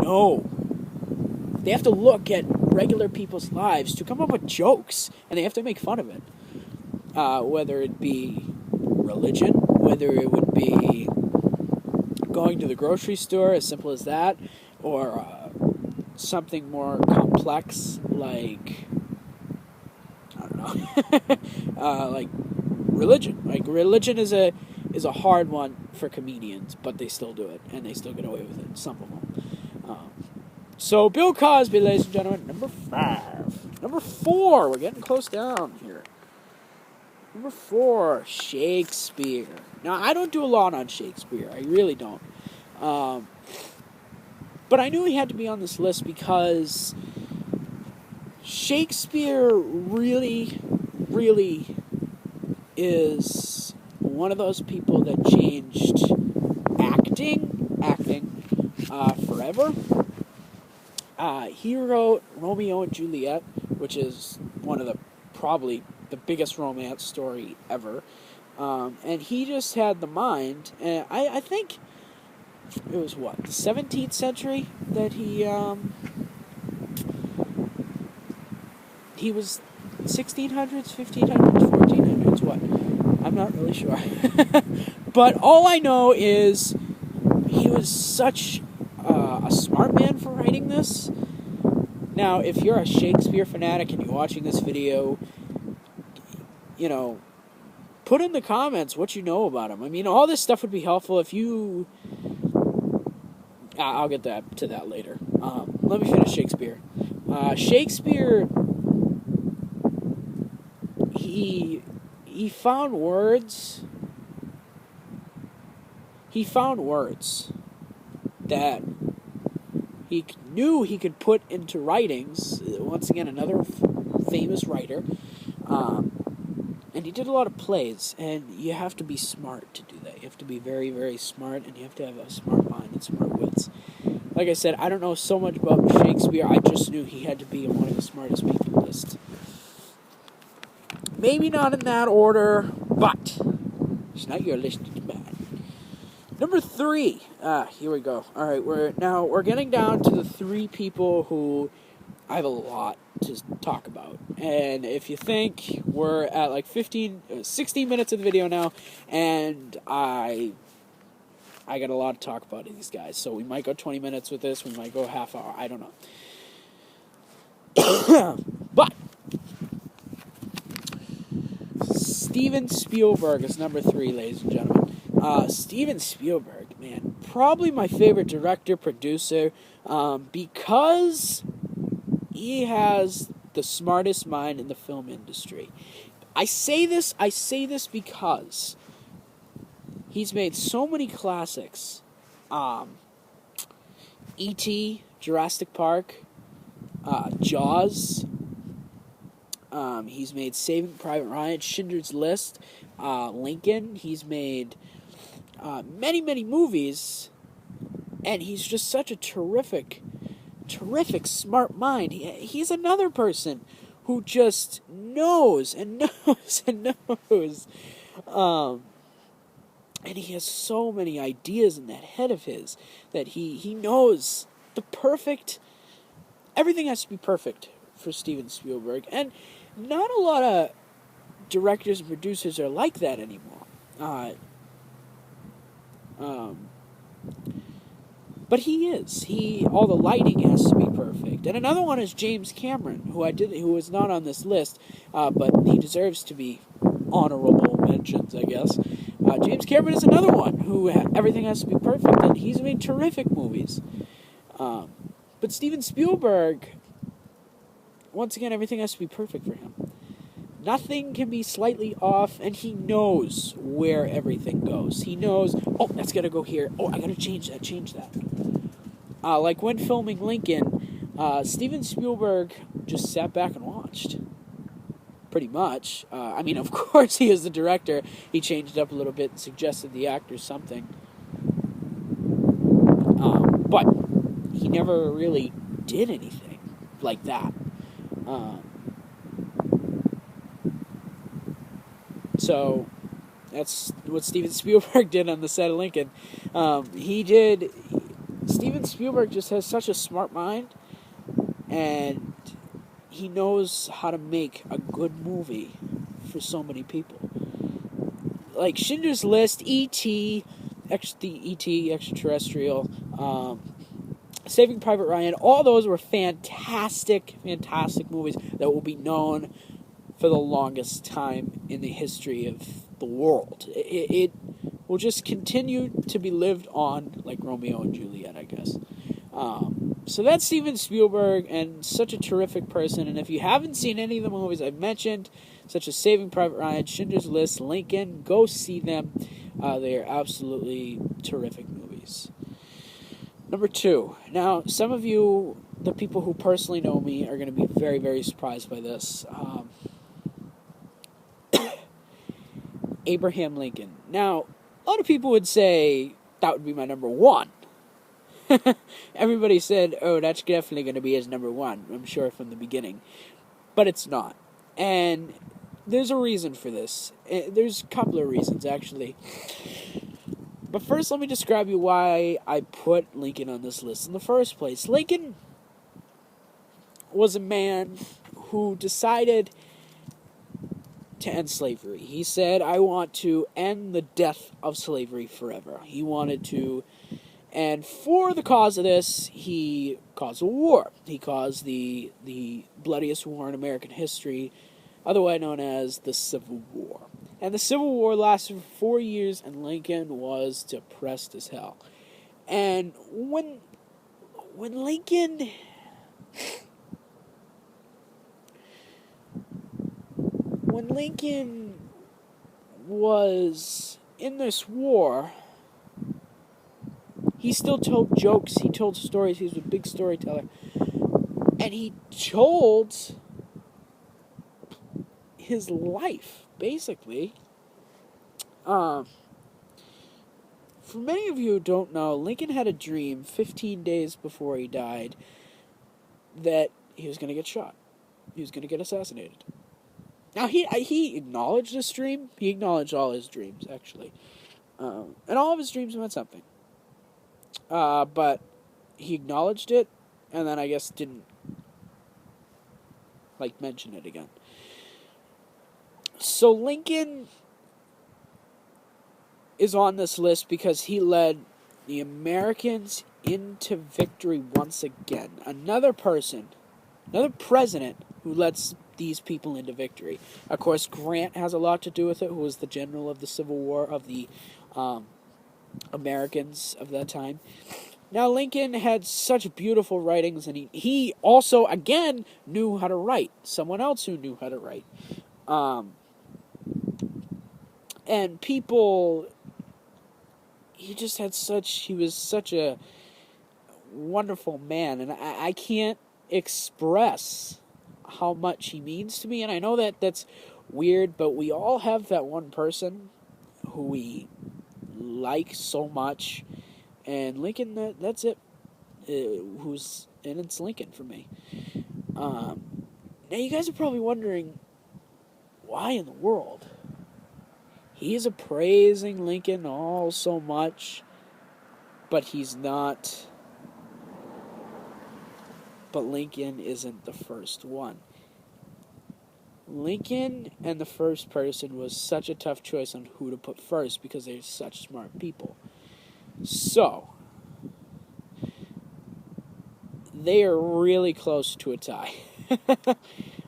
No. They have to look at regular people's lives to come up with jokes, and they have to make fun of it. Whether it be religion, whether it would be going to the grocery store, as simple as that, or something more complex like, I don't know, like religion. Like religion is a hard one for comedians, but they still do it, and they still get away with it. Some of them. So Bill Cosby, ladies and gentlemen, number 5. Number 4, we're getting close down here. Number 4, Shakespeare. Now, I don't do a lot on Shakespeare. I really don't. But I knew he had to be on this list because Shakespeare really, really is one of those people that changed acting forever. He wrote Romeo and Juliet, which is one of probably the biggest romance story ever. And he just had the mind, and I think it was the 17th century that he was 1600s, 1500s, 1400s, what? I'm not really sure. But all I know is he was such a smart man for writing this. Now, if you're a Shakespeare fanatic and you're watching this video, put in the comments what you know about him. I mean, all this stuff would be helpful if you... I'll get to that later. Let me finish Shakespeare. Shakespeare, he found words. He found words that he knew he could put into writings. Once again, another famous writer. And he did a lot of plays, and you have to be smart to do that. You have to be very, very smart, and you have to have a smart mind and smart wits. Like I said, I don't know so much about Shakespeare. I just knew he had to be on one of the smartest people list. Maybe not in that order, but it's not your list, it's bad. Number 3. Here we go. All right, we're getting down to the 3 people who I have a lot to talk about. And if you think we're at like 16 minutes of the video now, and I got a lot to talk about these guys. So we might go 20 minutes with this, we might go half hour, I don't know. But Steven Spielberg is number 3, ladies and gentlemen. Steven Spielberg, man, probably my favorite director, producer, because he has the smartest mind in the film industry. I say this because he's made so many classics. E.T., Jurassic Park, Jaws. He's made Saving Private Ryan, Schindler's List, Lincoln. He's made many, many movies, and he's just such a terrific smart mind. He's another person who just knows and knows and knows. And he has so many ideas in that head of his that he knows everything has to be perfect for Steven Spielberg. And not a lot of directors and producers are like that anymore. But he is. All the lighting has to be perfect. And another one is James Cameron, who was not on this list, but he deserves to be honorable mentions, I guess. James Cameron is another one who everything has to be perfect, and he's made terrific movies. But Steven Spielberg, once again, everything has to be perfect for him. Nothing can be slightly off, and he knows where everything goes. He knows, that's got to go here. I got to change that. Like when filming Lincoln, Steven Spielberg just sat back and watched. Pretty much. I mean, of course, he is the director. He changed it up a little bit and suggested the actors something. But he never really did anything like that. So that's what Steven Spielberg did on the set of Lincoln. He did Steven Spielberg just has such a smart mind, and he knows how to make a good movie for so many people. Like Schindler's List, E.T., the E.T. extraterrestrial, Saving Private Ryan, all those were fantastic, fantastic movies that will be known for the longest time in the history of the world. It will just continue to be lived on like Romeo and Juliet, I guess. So that's Steven Spielberg, and such a terrific person. And if you haven't seen any of the movies I've mentioned, such as Saving Private Ryan, Schindler's List, Lincoln, go see them. They are absolutely terrific movies. Number 2. Now, some of you, the people who personally know me, are going to be very, very surprised by this. Abraham Lincoln. Now, a lot of people would say that would be my number 1. Everybody said, oh, that's definitely going to be his number 1, I'm sure, from the beginning. But it's not. And there's a reason for this. There's a couple of reasons, actually. But first, let me describe you why I put Lincoln on this list in the first place. Lincoln was a man who decided to end slavery. He said, I want to end the death of slavery forever. He wanted to, and for the cause of this, he caused a war. He caused the bloodiest war in American history, otherwise known as the Civil War. And the Civil War lasted for 4 years, and Lincoln was depressed as hell. And when Lincoln was in this war, he still told jokes, he told stories, he was a big storyteller. And he told his life, basically. For many of you who don't know, Lincoln had a dream 15 days before he died that he was going to get shot. He was going to get assassinated. Now, he acknowledged this dream. He acknowledged all his dreams, actually. And all of his dreams meant something. But he acknowledged it, and then I guess didn't, mention it again. So Lincoln is on this list because he led the Americans into victory once again. Another president who lets these people into victory. Of course, Grant has a lot to do with it, who was the general of the Civil War of the Americans of that time. Now, Lincoln had such beautiful writings, and he also, again, knew how to write. Someone else who knew how to write. And people, he was such a wonderful man, and I can't express how much he means to me, and I know that's weird, but we all have that one person who we like so much, and Lincoln, that's it. And it's Lincoln for me. Now, you guys are probably wondering, why in the world? He is praising Lincoln all so much, but he's not. But Lincoln isn't the first one. Lincoln and the first person was such a tough choice on who to put first because they're such smart people. So, they are really close to a tie.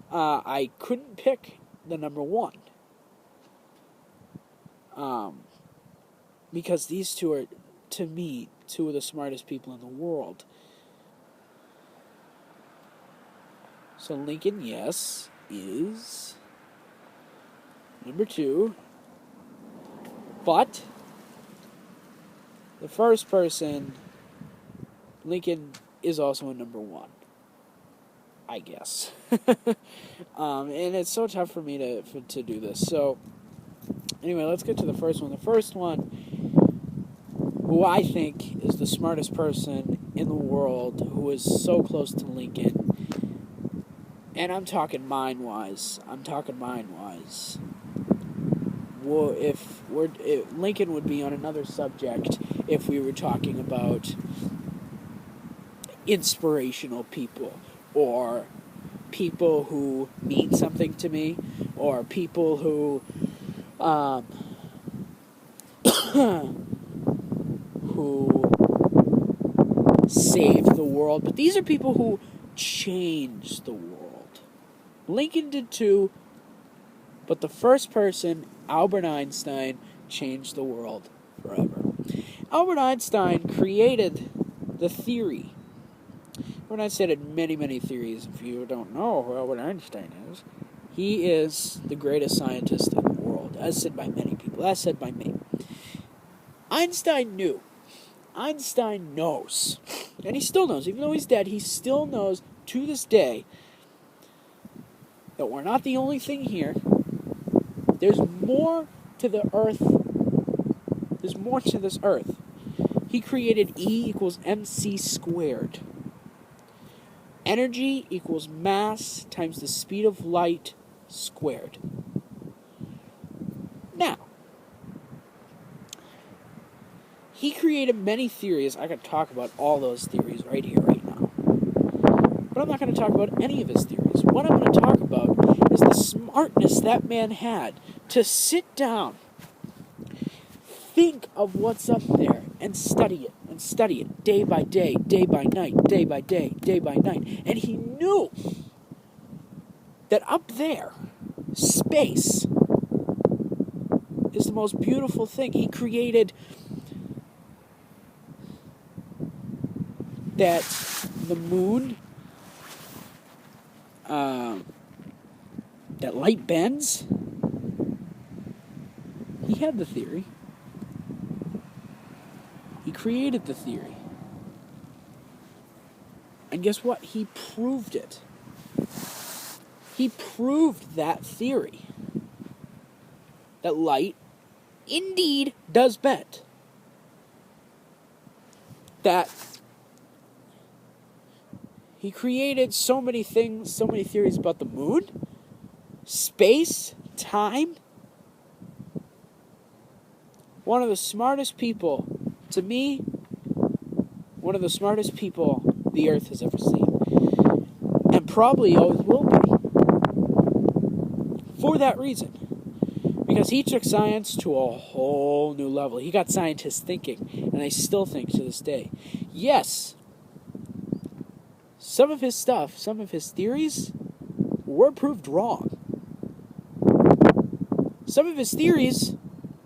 I couldn't pick the number 1. Because these two are, to me, two of the smartest people in the world. So Lincoln, yes, is number 2. But the first person, Lincoln, is also a number 1. I guess. And it's so tough for me to do this. So, anyway, let's get to the first one. The first one, who I think is the smartest person in the world, who is so close to Lincoln, and I'm talking mind-wise. Well, if Lincoln would be on another subject if we were talking about inspirational people, or people who mean something to me, or people who who saved the world, but these are people who changed the world. Lincoln did too, but the first person, Albert Einstein, changed the world forever. Albert Einstein created the theory. Albert Einstein had many, many theories. If you don't know who Albert Einstein is, he is the greatest scientist in the world, as said by many people, as said by me. Einstein knew. Einstein knows. And he still knows. Even though he's dead, he still knows to this day that we're not the only thing here. There's more to the earth. There's more to this earth. He created E equals mc squared. Energy equals mass times the speed of light squared. Now, he created many theories. I could talk about all those theories right here, right now. But I'm not going to talk about any of his theories. What I'm going to talk about is the smartness that man had to sit down, think of what's up there, and study it day by day, day by night, day by day, day by night. And he knew that up there, space is the most beautiful thing. He created that the moon, that light bends. He had the theory. He created the theory. And guess what? He proved it. He proved that theory. That light indeed does bend. That he created so many things, so many theories about the moon, space, time. One of the smartest people, to me, one of the smartest people the earth has ever seen. And probably always will be. For that reason. Because he took science to a whole new level. He got scientists thinking, and I still think to this day. Yes, some of his stuff, some of his theories were proved wrong. Some of his theories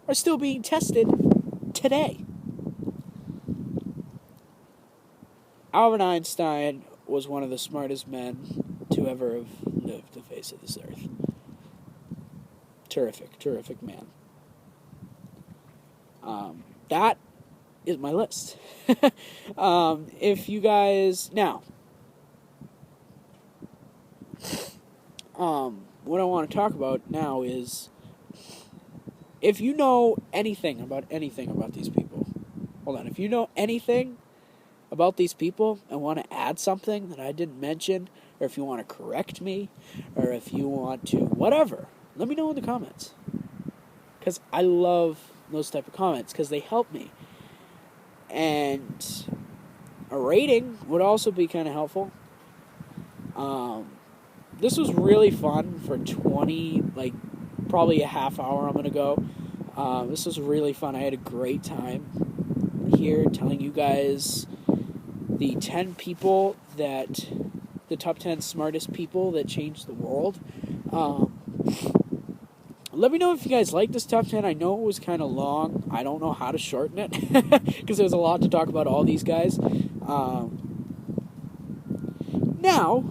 are still being tested today. Albert Einstein was one of the smartest men to ever have lived the face of this earth. Terrific, terrific man. That is my list. If you guys... Now, what I want to talk about now is, if you know anything about these people, hold on, if you know anything about these people and want to add something that I didn't mention, or if you want to correct me, or if you want to whatever, let me know in the comments. Because I love those type of comments, because they help me. And a rating would also be kind of helpful. This was really fun for 20, probably a half hour I'm going to go. This was really fun. I had a great time here telling you guys the 10 people that, the top 10 smartest people that changed the world. Let me know if you guys like this top 10. I know it was kind of long. I don't know how to shorten it, because there's a lot to talk about all these guys. Now,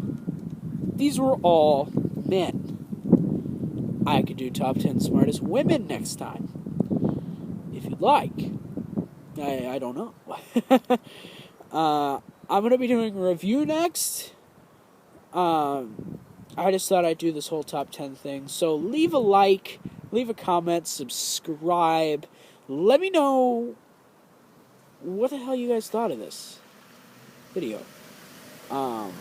these were all men. I could do top 10 smartest women next time, if you'd like. I don't know. I'm going to be doing a review next. I just thought I'd do this whole top 10 thing. So leave a like, leave a comment, subscribe. Let me know what the hell you guys thought of this video. Let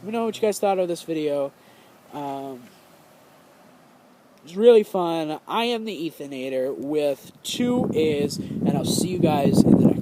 me know what you guys thought of this video. It was really fun. I am the Ethanater with 2 A's, and I'll see you guys in the next